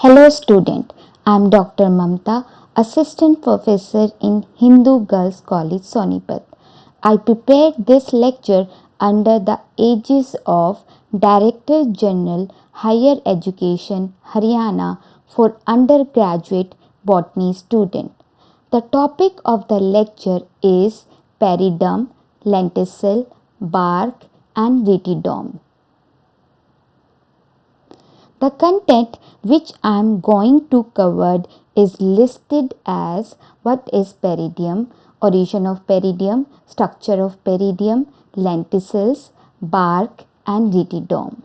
Hello student, I am Dr. Mamta, Assistant Professor in Hindu Girls College Sonipat. I prepared this lecture under the aegis of Director General Higher Education Haryana for undergraduate botany student. The topic of the lecture is peridome, lenticel, bark and retidome. The content which I am going to cover is listed as what is peridium, origin of peridium, structure of peridium, lenticels, bark and retidome.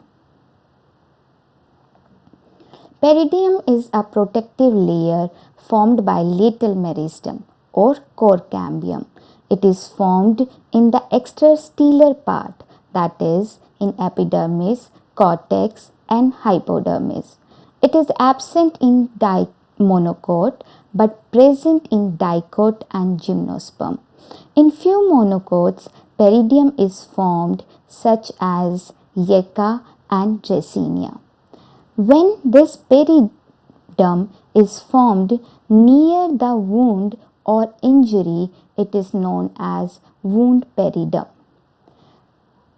Peridium is a protective layer formed by lateral meristem or core cambium. It is formed in the extracellular part, that is in epidermis, cortex and hypodermis. It is absent in monocote but present in dicot and gymnosperm. In few monocotes, peridium is formed such as Yucca and Dracæna. When this peridome is formed near the wound or injury, it is known as wound peridome.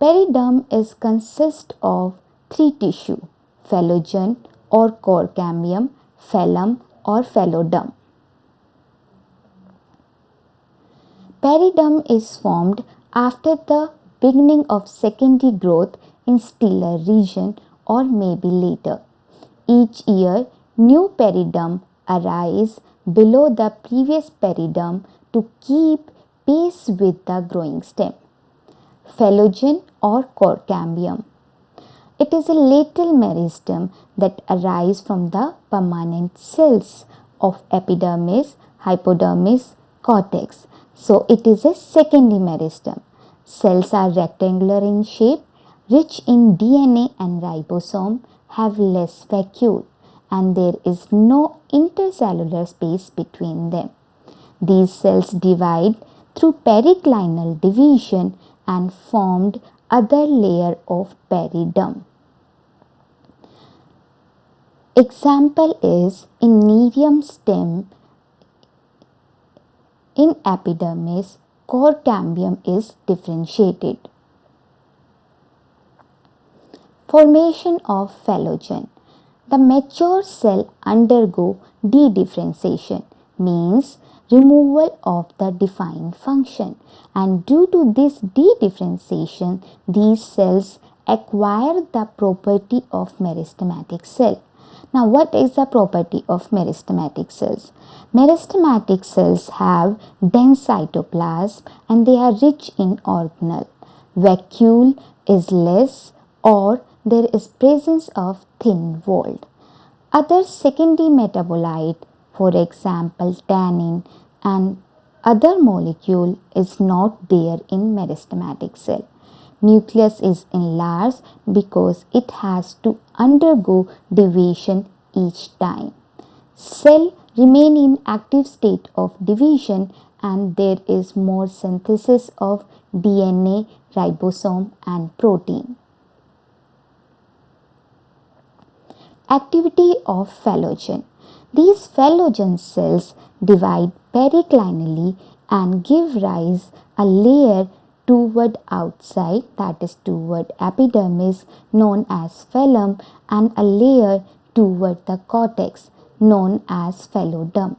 Peridome is consist of three tissue: phallogen or core cambium, phallum or phallodome. Peridome is formed after the beginning of secondary growth in stellar region or maybe later. Each year, new peridome arise below the previous peridome to keep pace with the growing stem. Phallogen or core cambium. It is a lateral meristem that arises from the permanent cells of epidermis, hypodermis, cortex. So it is a secondary meristem. Cells are rectangular in shape, rich in DNA and ribosome, have less vacuole, and there is no intercellular space between them. These cells divide through periclinal division and formed other layer of peridome. Example is in nerium stem. In epidermis, core cambium is differentiated. Formation of phallogen. The mature cell undergo dedifferentiation, means removal of the defined function, and due to this dedifferentiation, these cells acquire the property of meristematic cell. Now, what is the property of meristematic cells? Meristematic cells have dense cytoplasm and they are rich in organelle. Vacuole is less or there is presence of thin wall. Other secondary metabolite, for example tannin and other molecule, is not there in meristematic cell. Nucleus is enlarged because it has to undergo division each time. Cell remain in active state of division and there is more synthesis of DNA, ribosome and protein. Activity of phallogen. These phallogen cells divide periclinally and give rise a layer toward outside, that is toward epidermis, known as phallum, and a layer toward the cortex known as phallodome.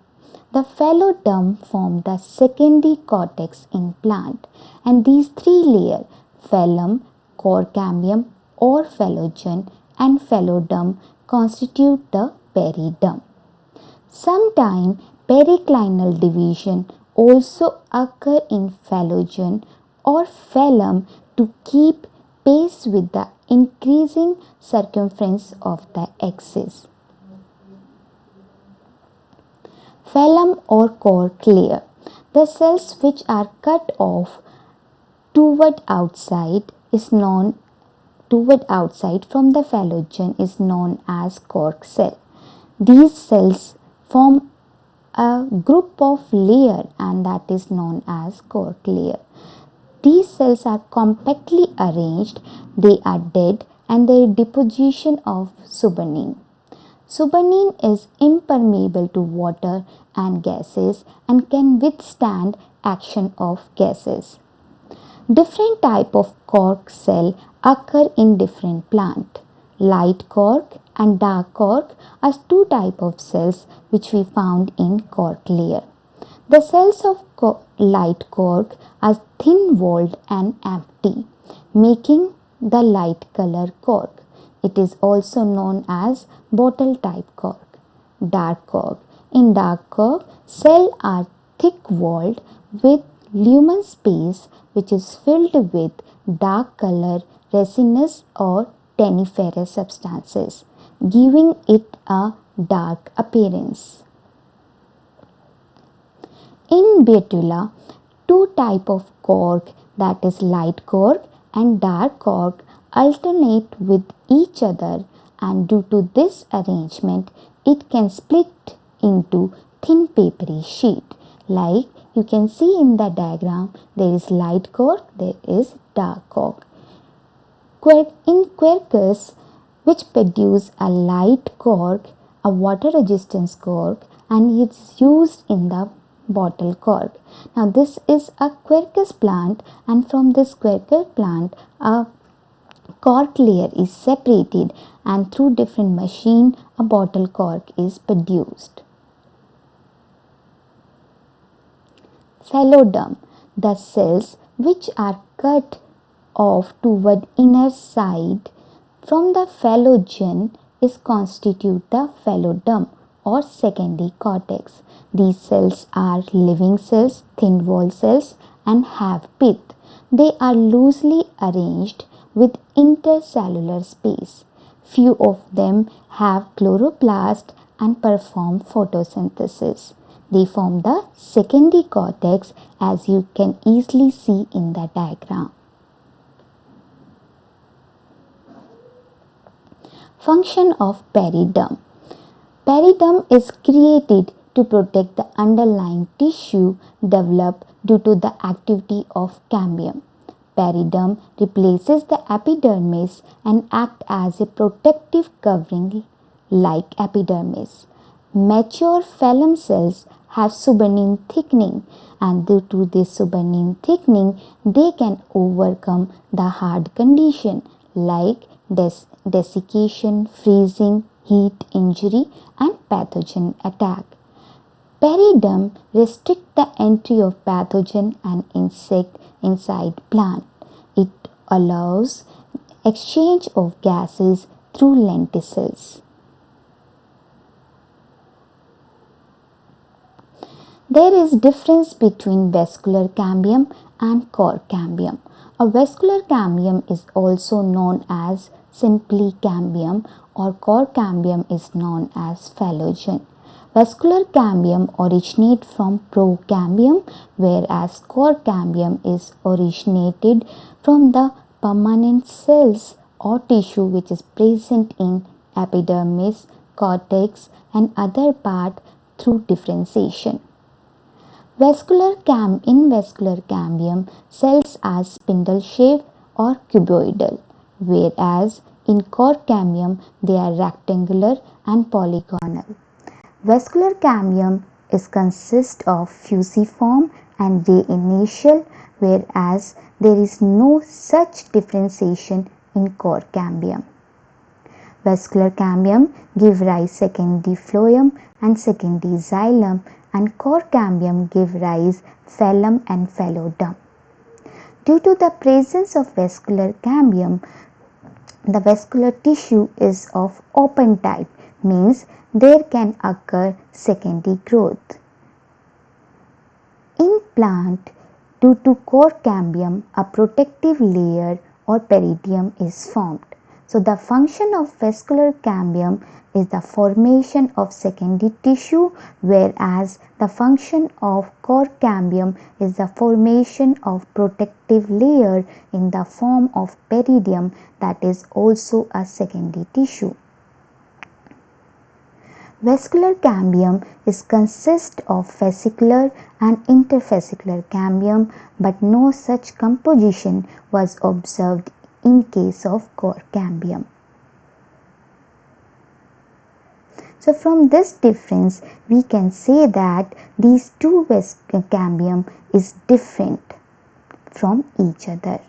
The phallodome form the secondary cortex in plant, and these three layers, phallum, core cambium or phallogen and phallodome, constitute the peridome. Sometimes periclinal division also occur in phallogen or phallum to keep pace with the increasing circumference of the axis. Phallum or core layer. The cells which are cut off toward outside from the phallogen is known as core cell. These cells form a group of layer and that is known as core layer. These cells are compactly arranged, they are dead and their deposition of suberin. Suberin is impermeable to water and gases and can withstand action of gases. Different type of cork cell occur in different plant. Light cork and dark cork are two type of cells which we found in cork layer. The cells of light cork are thin walled and empty, making the light color cork. It is also known as bottle type cork. Dark cork. In dark cork, cells are thick walled with lumen space which is filled with dark color resinous or taniferous substances, giving it a dark appearance. In Betula, two type of cork, that is light cork and dark cork, alternate with each other, and due to this arrangement it can split into thin papery sheet. Like you can see in the diagram, there is light cork, there is dark cork. In quercus, which produce a light cork, a water resistance cork, and it's used in the bottle cork. Now this is a quercus plant, and from this quercus plant a cork layer is separated, and through different machine a bottle cork is produced. Phalloderm, the cells which are cut off toward inner side from the phallogen is constitute the phalloderm or secondary cortex. These cells are living cells, thin wall cells, and have pith. They are loosely arranged with intercellular space. Few of them have chloroplast and perform photosynthesis. They form the secondary cortex, as you can easily see in the diagram. Function of periderm. Periderm is created to protect the underlying tissue developed due to the activity of cambium. Periderm replaces the epidermis and acts as a protective covering like epidermis. Mature phloem cells have suberin thickening, and due to this suberin thickening they can overcome the hard condition like desiccation, freezing, heat injury, and pathogen attack. Periderm restricts the entry of pathogen and insect inside plant. It allows exchange of gases through lenticels. There is difference between vascular cambium and cork cambium. A vascular cambium is also known as simply cambium, or cork cambium is known as phallogen. Vascular cambium originates from procambium, whereas cork cambium is originated from the permanent cells or tissue which is present in epidermis, cortex, and other part through differentiation. In vascular cambium, cells are spindle shaped or cuboidal, whereas in cork cambium they are rectangular and polygonal. Vascular cambium consists of fusiform and reinitial, whereas there is no such differentiation in cork cambium. Vascular cambium give rise secondary phloem and secondary xylem, and cork cambium give rise phloem and phalloderm. Due to the presence of vascular cambium, the vascular tissue is of open type, means there can occur secondary growth. In plant, due to cork cambium, a protective layer or peridium is formed. So the function of vascular cambium is the formation of secondary tissue, whereas the function of cork cambium is the formation of protective layer in the form of peridium, that is also a secondary tissue. Vascular cambium consists of fascicular and interfascicular cambium, but no such composition was observed in case of cork cambium. So from this difference we can say that these two cambium is different from each other.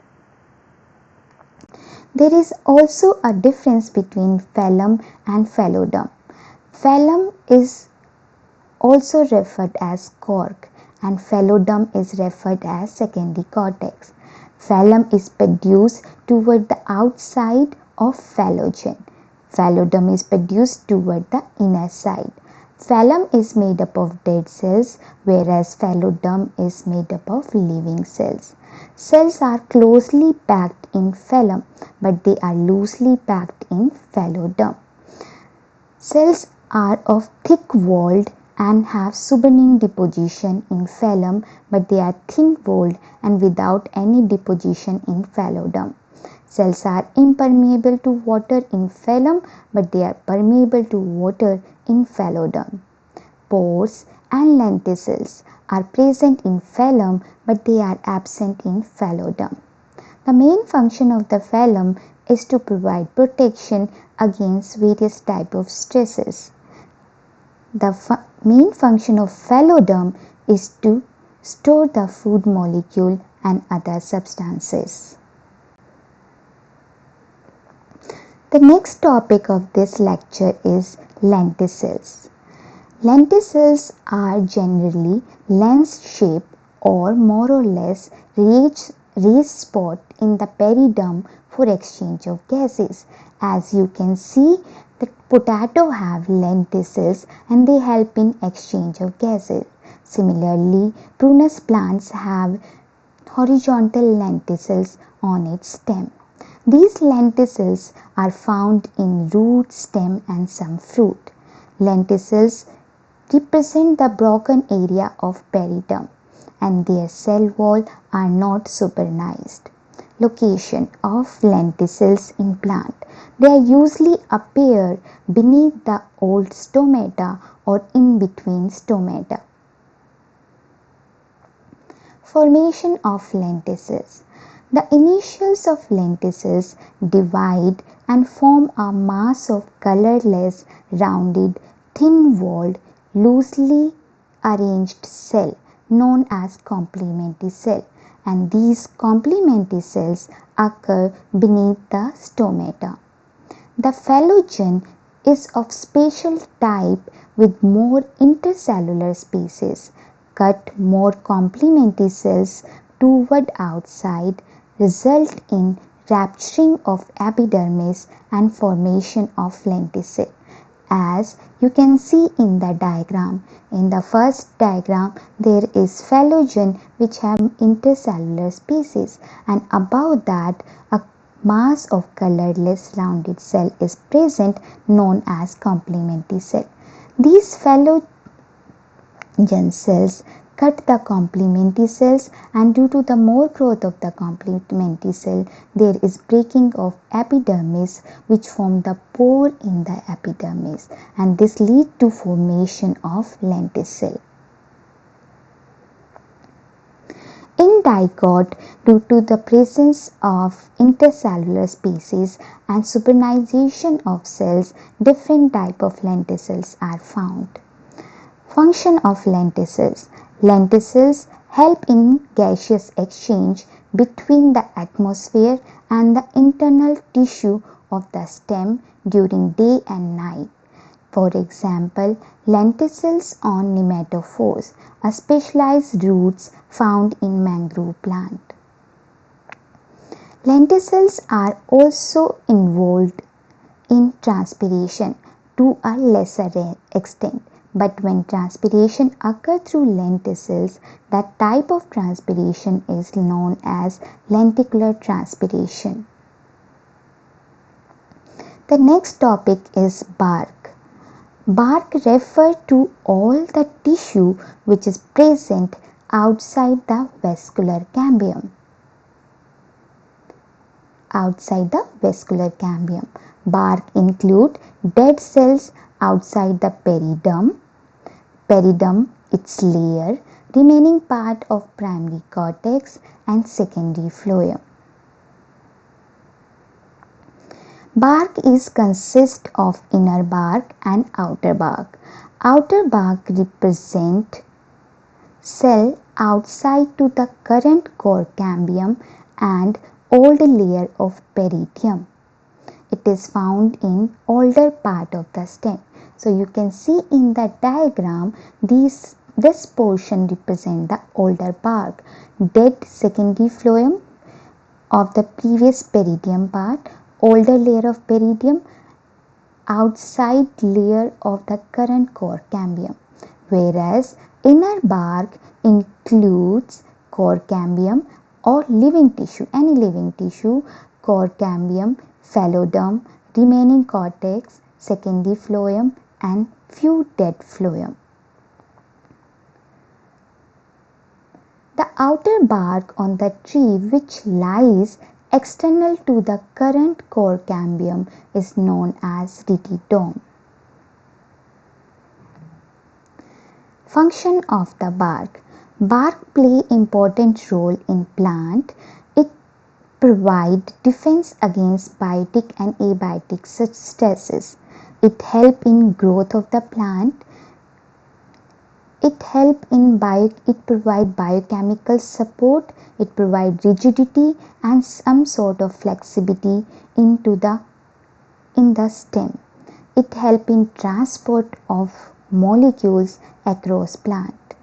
There is also a difference between phloem and phloem. Phloem is also referred as cork and phloem is referred as secondary cortex. Phloem is produced toward the outside of phloem. Phloem is produced toward the inner side. Phloem is made up of dead cells whereas phloem is made up of living cells. Cells are closely packed in phloem but they are loosely packed in phloem. Cells are of thick-walled and have suberin deposition in phloem but they are thin-walled and without any deposition in phloem. Cells are impermeable to water in phloem but they are permeable to water in phloem. Pores and lenticels are present in phloem but they are absent in phloem. The main function of the phloem is to provide protection against various types of stresses. The main function of phloem is to store the food molecule and other substances. The next topic of this lecture is lenticels. Lenticels are generally lens-shaped or more or less raised spot in the periderm for exchange of gases. As you can see, the potato have lenticels and they help in exchange of gases. Similarly, prunus plants have horizontal lenticels on its stem. These lenticels are found in root, stem and some fruit. Lenticels represent the broken area of periderm and their cell wall are not supernized. Location of lenticels in plant. They usually appear beneath the old stomata or in between stomata. Formation of lenticels. The initials of lenticels divide and form a mass of colorless, rounded, thin-walled, loosely arranged cell known as complementary cell, and these complementary cells occur beneath the stomata. The phloem is of spatial type with more intercellular spaces. Cut more complementary cells toward outside result in rupturing of epidermis and formation of lenticel. As you can see in the diagram, in the first diagram there is phloem which have intercellular spaces and above that a mass of colorless rounded cell is present known as complementary cell. These phloem cells cut the complementary cells and due to the more growth of the complementary cell there is breaking of epidermis which form the pore in the epidermis and this lead to formation of lenticel. In dicot, due to the presence of intercellular spaces and supernization of cells, different type of lenticels are found. Function of lenticels. Lenticels help in gaseous exchange between the atmosphere and the internal tissue of the stem during day and night. For example, lenticels on nematophores, a specialized roots found in mangrove plant. Lenticels are also involved in transpiration to a lesser extent. But when transpiration occurs through lenticels, that type of transpiration is known as lenticular transpiration. The next topic is bark. Bark refers to all the tissue which is present outside the vascular cambium. Outside the vascular cambium. Bark include dead cells outside the periderm, its layer, remaining part of primary cortex and secondary phloem. Bark is consist of inner bark and outer bark. Outer bark represent cell outside to the current core cambium and old layer of peridium. It is found in older part of the stem. So you can see in the diagram this portion represent the older bark, dead secondary phloem of the previous peridium part, older layer of peridium, outside layer of the current core cambium, whereas inner bark includes core cambium or living tissue, any living tissue, core cambium, phalloderm, remaining cortex, secondary phloem and few dead phloem. The outer bark on the tree which lies external to the current core cambium is known as retidome. Function of the bark. Bark play important role in plant. It provide defense against biotic and abiotic stresses. It help in growth of the plant. It provide biochemical support. It provide rigidity and some sort of flexibility in the stem. It help in transport of molecules across plant.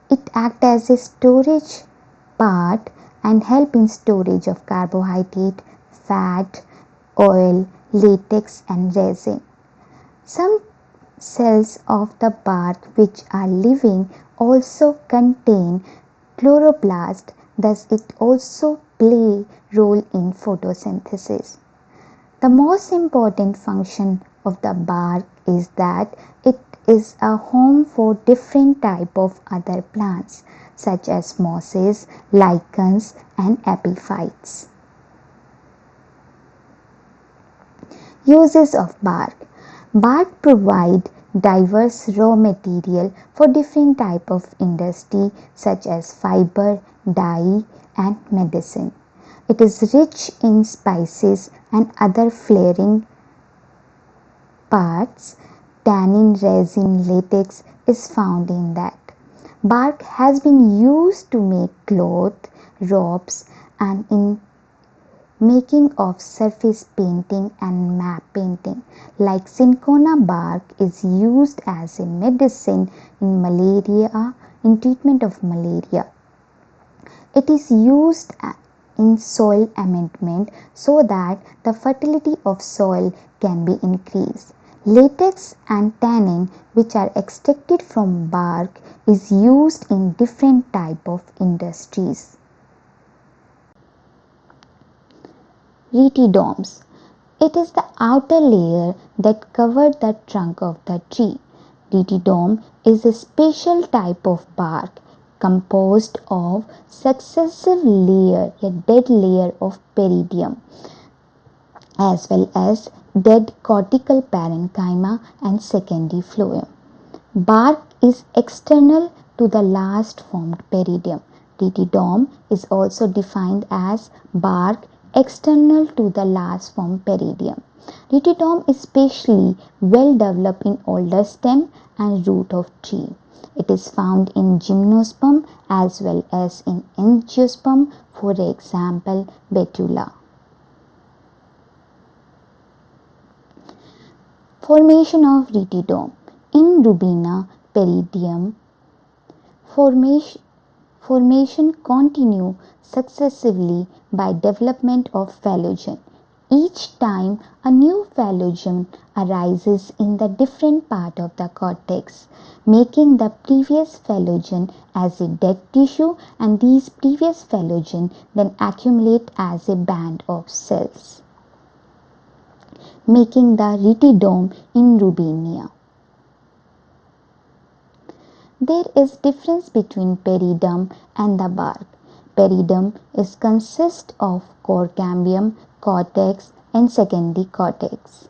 It act as a storage part and help in storage of carbohydrate, fat, oil, latex and resin. Some cells of the bark which are living also contain chloroplast, thus it also play role in photosynthesis. The most important function of the bark is that it is a home for different type of other plants such as mosses, lichens and epiphytes. Uses of bark. Bark provide diverse raw material for different type of industry such as fiber, dye and medicine. It is rich in spices and other flavoring parts. Tannin, resin, latex is found in that. Bark has been used to make cloth, ropes and in making of surface painting and map painting. Like cinchona bark is used as a medicine in malaria, in treatment of malaria. It is used in soil amendment so that the fertility of soil can be increased. Latex and tannin which are extracted from bark is used in different type of industries. Retidomes. It is the outer layer that covers the trunk of the tree. Retidome is a special type of bark composed of successive layer, a dead layer of peridium as well as dead cortical parenchyma and secondary phloem. Bark is external to the last formed peridium. Retidome is also defined as bark external to the last formed peridium. Retidome is especially well developed in older stem and root of tree. It is found in gymnosperm as well as in angiosperm, for example, betula. Formation of retidome. In Rubina peridium, formation continue successively by development of phallogen. Each time a new phallogen arises in the different part of the cortex, making the previous phallogen as a dead tissue, and these previous phallogen then accumulate as a band of cells, making the retidome in Rubinia. There is difference between peridium and the bark. Peridium is consist of core cambium, cortex and secondary cortex.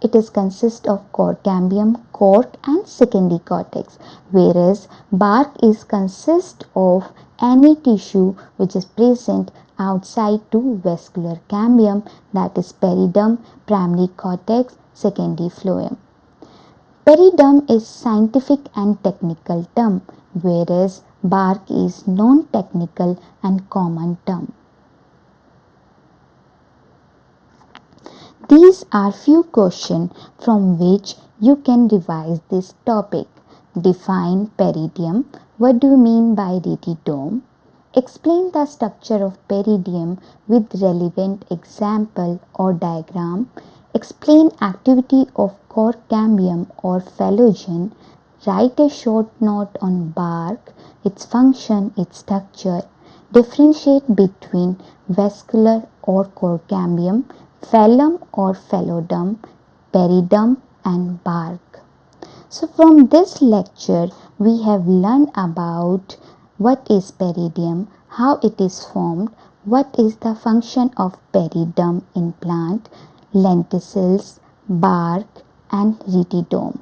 it is consist of core cambium, cork and secondary cortex, whereas bark is consist of any tissue which is present outside to vascular cambium, that is periderm, primary cortex, secondary phloem. Periderm is scientific and technical term, whereas bark is non-technical and common term. These are few questions from which you can revise this topic. Define peridium. What do you mean by retidome? Explain the structure of peridium with relevant example or diagram. Explain activity of core cambium or phallogen. Write a short note on bark, its function, its structure. Differentiate between vascular or core cambium, phloem or phloderm, periderm and bark. So from this lecture we have learned about what is peridium, how it is formed, what is the function of periderm in plant, lenticels, bark and retidome.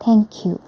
Thank you.